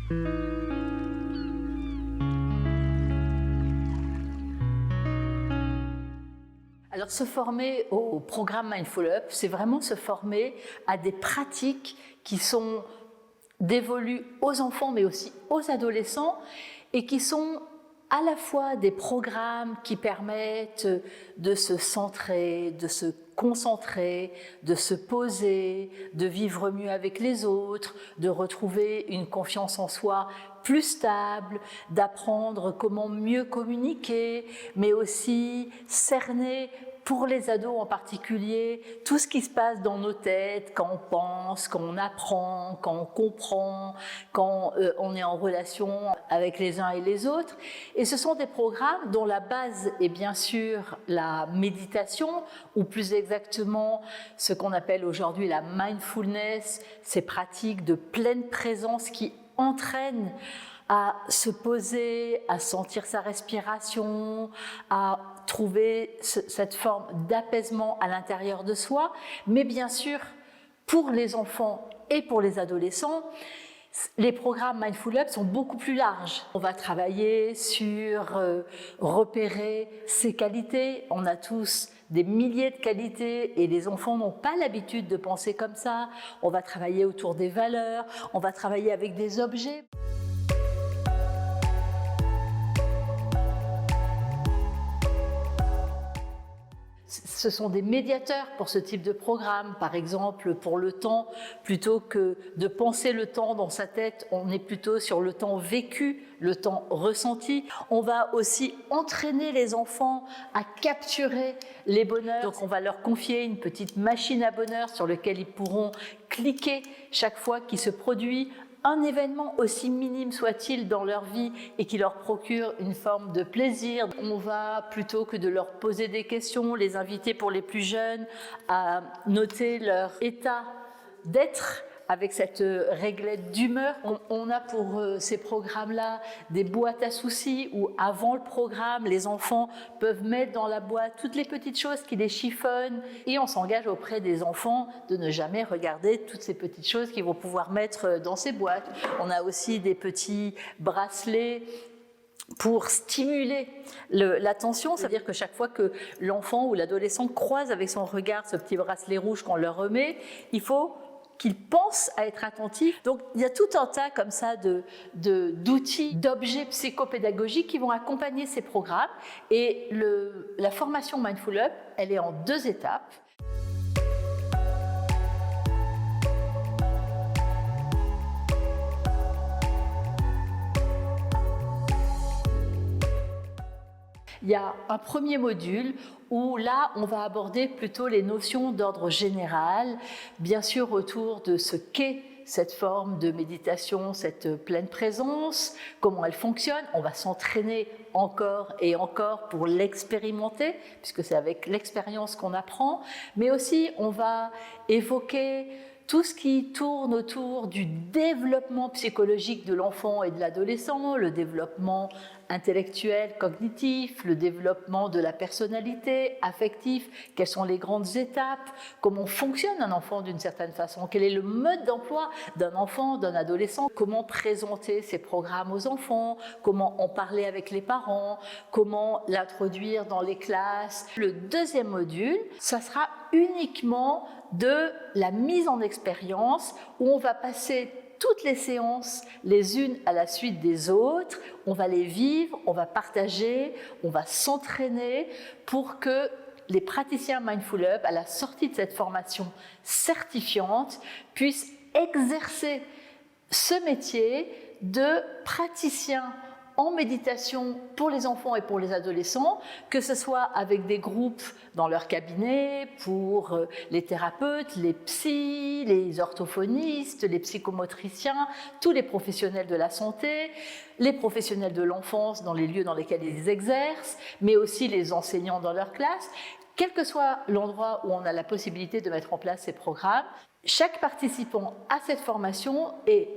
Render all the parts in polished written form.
Alors, se former au programme Mindful Up, c'est vraiment se former à des pratiques qui sont dévolues aux enfants, mais aussi aux adolescents, et qui sont à la fois des programmes qui permettent de se centrer, de se concentrer, de se poser, de vivre mieux avec les autres, de retrouver une confiance en soi plus stable, d'apprendre comment mieux communiquer, mais aussi cerner pour les ados en particulier, tout ce qui se passe dans nos têtes, quand on pense, quand on apprend, quand on comprend, quand on est en relation avec les uns et les autres. Et ce sont des programmes dont la base est bien sûr la méditation, ou plus exactement ce qu'on appelle aujourd'hui la mindfulness, ces pratiques de pleine présence qui entraînent à se poser, à sentir sa respiration, à trouver cette forme d'apaisement à l'intérieur de soi. Mais bien sûr, pour les enfants et pour les adolescents, les programmes Mindful Up sont beaucoup plus larges. On va travailler sur repérer ses qualités. On a tous des milliers de qualités et les enfants n'ont pas l'habitude de penser comme ça. On va travailler autour des valeurs, on va travailler avec des objets. Ce sont des médiateurs pour ce type de programme. Par exemple, pour le temps, plutôt que de penser le temps dans sa tête, on est plutôt sur le temps vécu, le temps ressenti. On va aussi entraîner les enfants à capturer les bonheurs. Donc on va leur confier une petite machine à bonheur sur laquelle ils pourront cliquer chaque fois qu'il se produit un événement, aussi minime soit-il dans leur vie, et qui leur procure une forme de plaisir. On va, plutôt que de leur poser des questions, les inviter pour les plus jeunes à noter leur état d'être avec cette réglette d'humeur. On a pour ces programmes-là des boîtes à soucis où avant le programme, les enfants peuvent mettre dans la boîte toutes les petites choses qui les chiffonnent, et on s'engage auprès des enfants de ne jamais regarder toutes ces petites choses qu'ils vont pouvoir mettre dans ces boîtes. On a aussi des petits bracelets pour stimuler l'attention, c'est-à-dire que chaque fois que l'enfant ou l'adolescent croise avec son regard ce petit bracelet rouge qu'on leur remet, il faut qu'ils pensent à être attentifs. Donc il y a tout un tas comme ça d'outils, d'objets psychopédagogiques qui vont accompagner ces programmes. Et la formation Mindful Up, elle est en 2 étapes. Il y a un premier module où là, on va aborder plutôt les notions d'ordre général, bien sûr autour de ce qu'est cette forme de méditation, cette pleine présence, comment elle fonctionne. On va s'entraîner encore et encore pour l'expérimenter, puisque c'est avec l'expérience qu'on apprend, mais aussi on va évoquer tout ce qui tourne autour du développement psychologique de l'enfant et de l'adolescent, le développement intellectuel, cognitif, le développement de la personnalité, affectif, quelles sont les grandes étapes, comment fonctionne un enfant d'une certaine façon, quel est le mode d'emploi d'un enfant, d'un adolescent, comment présenter ces programmes aux enfants, comment en parler avec les parents, comment l'introduire dans les classes. Le deuxième module, ça sera uniquement de la mise en expérience où on va passer toutes les séances les unes à la suite des autres, on va les vivre, on va partager, on va s'entraîner pour que les praticiens Mindful Up, à la sortie de cette formation certifiante, puissent exercer ce métier de praticien en méditation pour les enfants et pour les adolescents, que ce soit avec des groupes dans leur cabinet, pour les thérapeutes, les psys, les orthophonistes, les psychomotriciens, tous les professionnels de la santé, les professionnels de l'enfance dans les lieux dans lesquels ils exercent, mais aussi les enseignants dans leur classe. Quel que soit l'endroit où on a la possibilité de mettre en place ces programmes, chaque participant à cette formation est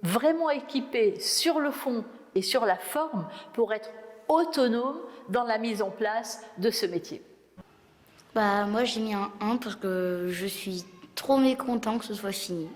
vraiment équipé sur le fond et sur la forme pour être autonome dans la mise en place de ce métier. Moi j'ai mis un 1 parce que je suis trop mécontent que ce soit fini.